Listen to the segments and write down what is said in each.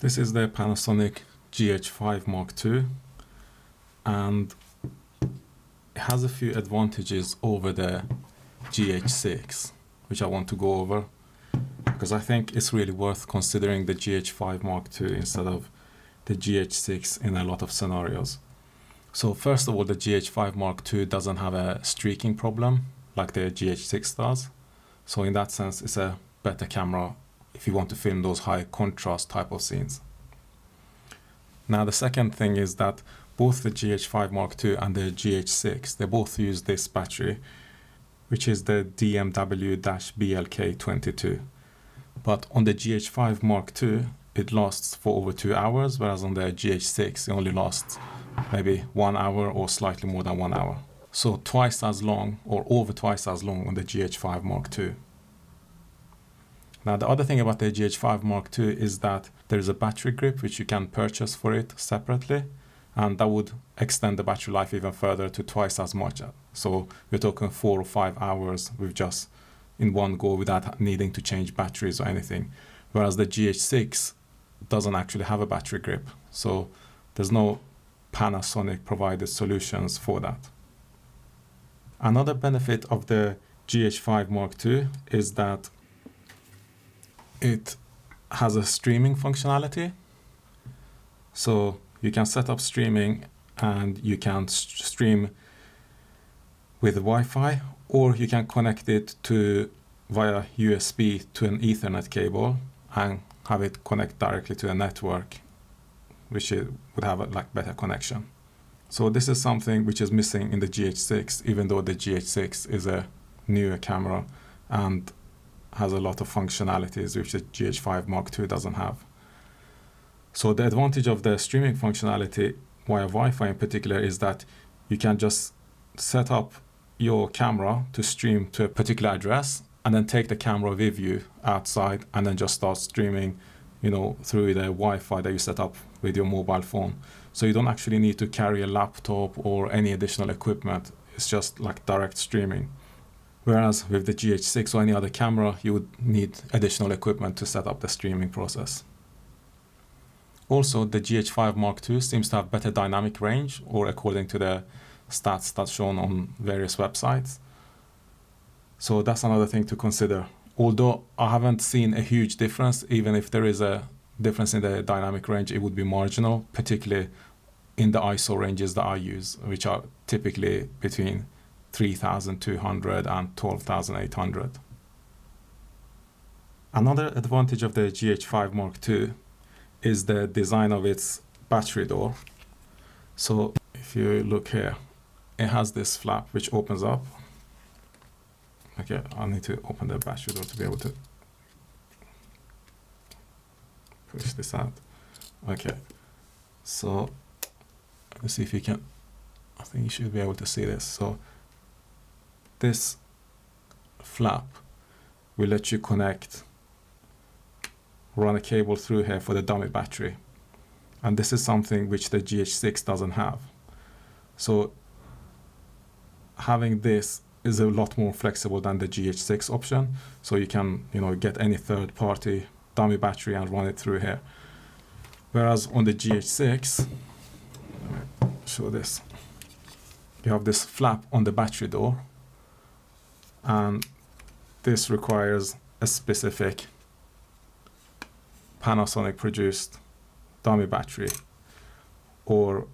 This is the Panasonic GH5m2 and it has a few advantages over the GH6 which I want to go over because I think it's really worth considering the GH5m2 instead of the GH6 in a lot of scenarios. So first of all, the GH5m2 doesn't have a streaking problem like the GH6 does. So in that sense, it's a better camera if you want to film those high contrast type of scenes. Now the second thing is that both the GH5m2 and the GH6, they both use this battery, which is the DMW-BLK22. But on the GH5m2, it lasts for over 2 hours, whereas on the GH6, it only lasts maybe 1 hour or slightly more than 1 hour. So twice as long or over twice as long on the GH5m2. Now the other thing about the GH5m2 is that there is a battery grip which you can purchase for it separately, and that would extend the battery life even further to twice as much. So we're talking 4 or 5 hours with just in one go without needing to change batteries or anything. Whereas the GH6 doesn't actually have a battery grip. So there's no Panasonic provided solutions for that. Another benefit of the GH5m2 is that it has a streaming functionality. So you can set up streaming and you can stream with Wi-Fi, or you can connect it to via USB to an Ethernet cable and have it connect directly to a network, which would have a better connection. So this is something which is missing in the GH6, even though the GH6 is a newer camera and has a lot of functionalities which the GH5m2 doesn't have. So the advantage of the streaming functionality via Wi-Fi in particular is that you can just set up your camera to stream to a particular address and then take the camera with you outside and then just start streaming, through the Wi-Fi that you set up with your mobile phone. So you don't actually need to carry a laptop or any additional equipment. It's just like direct streaming. Whereas with the GH6 or any other camera, you would need additional equipment to set up the streaming process. Also, the GH5m2 seems to have better dynamic range, or according to the stats that's shown on various websites. So that's another thing to consider. Although I haven't seen a huge difference, even if there is a difference in the dynamic range, it would be marginal, particularly in the ISO ranges that I use, which are typically between 3,200 and 12,800. Another advantage of the GH5m2 is the design of its battery door. So if you look here, it has this flap which opens up. Okay, I need to open the battery door to be able to push this out. Okay, so let's see if you can, I think you should be able to see this. So this flap will let you run a cable through here for the dummy battery. And this is something which the GH6 doesn't have. So having this is a lot more flexible than the GH6 option. So you can, get any third-party dummy battery and run it through here. Whereas on the GH6, let me show this. You have this flap on the battery door, and this requires a specific Panasonic produced dummy battery, or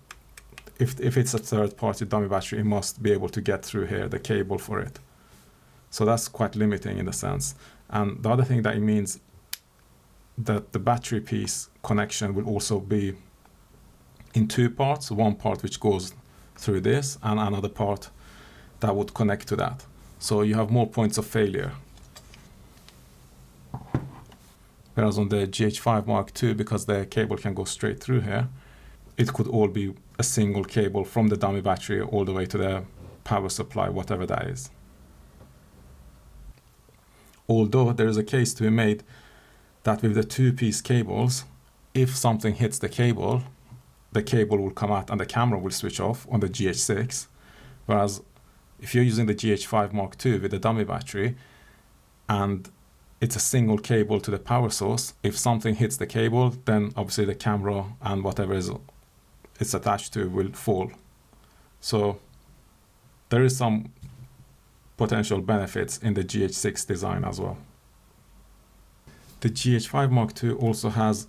if it's a third-party dummy battery, it must be able to get through here the cable for it. So that's quite limiting in a sense. And the other thing that it means that the battery piece connection will also be in two parts, one part which goes through this and another part that would connect to that. So you have more points of failure. Whereas on the GH5m2, because the cable can go straight through here, it could all be a single cable from the dummy battery all the way to the power supply, whatever that is. Although there is a case to be made that with the two-piece cables, if something hits the cable will come out and the camera will switch off on the GH6. Whereas if you're using the GH5m2 with the dummy battery and it's a single cable to the power source. If something hits the cable, then obviously the camera and whatever it's attached to will fall. So there is some potential benefits in the GH6 design as well. The GH5 Mark II also has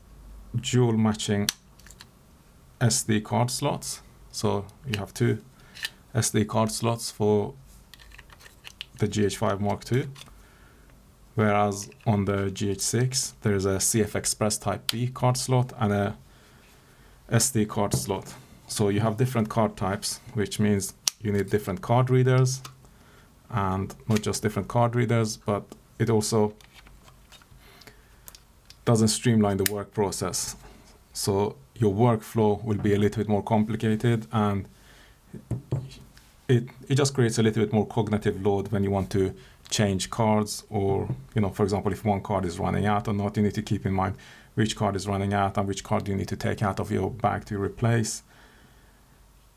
dual matching SD card slots. So you have two SD card slots for the GH5 Mark II, whereas on the GH6 there's a CF Express Type B card slot and a SD card slot. So you have different card types, which means you need different card readers, and not just different card readers, but it also doesn't streamline the work process. So your workflow will be a little bit more complicated, and it just creates a little bit more cognitive load when you want to change cards, or, you know, for example, if one card is running out or not, you need to keep in mind which card is running out and which card you need to take out of your bag to replace.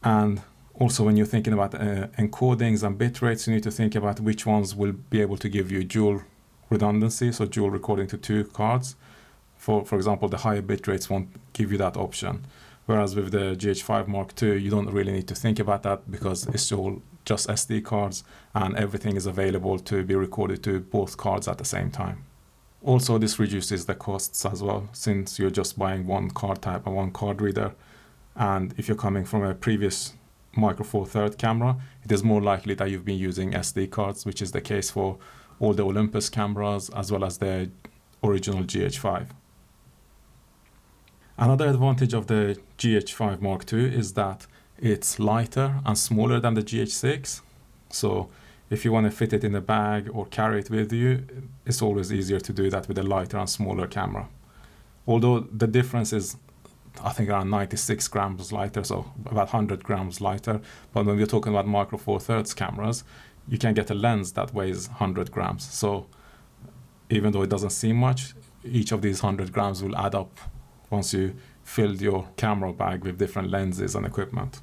And also when you're thinking about encodings and bit rates, you need to think about which ones will be able to give you dual redundancy, so dual recording to two cards. For example, the higher bit rates won't give you that option. Whereas with the GH5 Mark II, you don't really need to think about that because it's all just SD cards and everything is available to be recorded to both cards at the same time. Also, this reduces the costs as well, since you're just buying one card type and one card reader. And if you're coming from a previous Micro Four Thirds camera, it is more likely that you've been using SD cards, which is the case for all the Olympus cameras as well as the original GH5. Another advantage of the GH5 Mark II is that it's lighter and smaller than the GH6. So if you want to fit it in a bag or carry it with you, it's always easier to do that with a lighter and smaller camera. Although the difference is, I think, around 96 grams lighter, so about 100 grams lighter. But when we're talking about Micro Four Thirds cameras, you can get a lens that weighs 100 grams. So even though it doesn't seem much, each of these 100 grams will add up once you filled your camera bag with different lenses and equipment.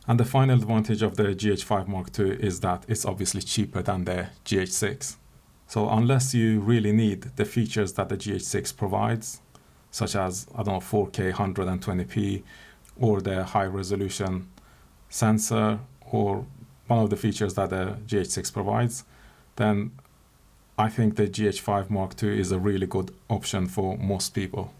And the final advantage of the GH5 Mark II is that it's obviously cheaper than the GH6. So unless you really need the features that the GH6 provides, such as, I don't know, 4K 120p, or the high resolution sensor, or one of the features that the GH6 provides, then I think the GH5 Mark II is a really good option for most people.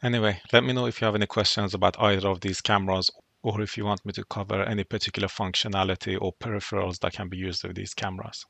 Anyway, let me know if you have any questions about either of these cameras, or if you want me to cover any particular functionality or peripherals that can be used with these cameras.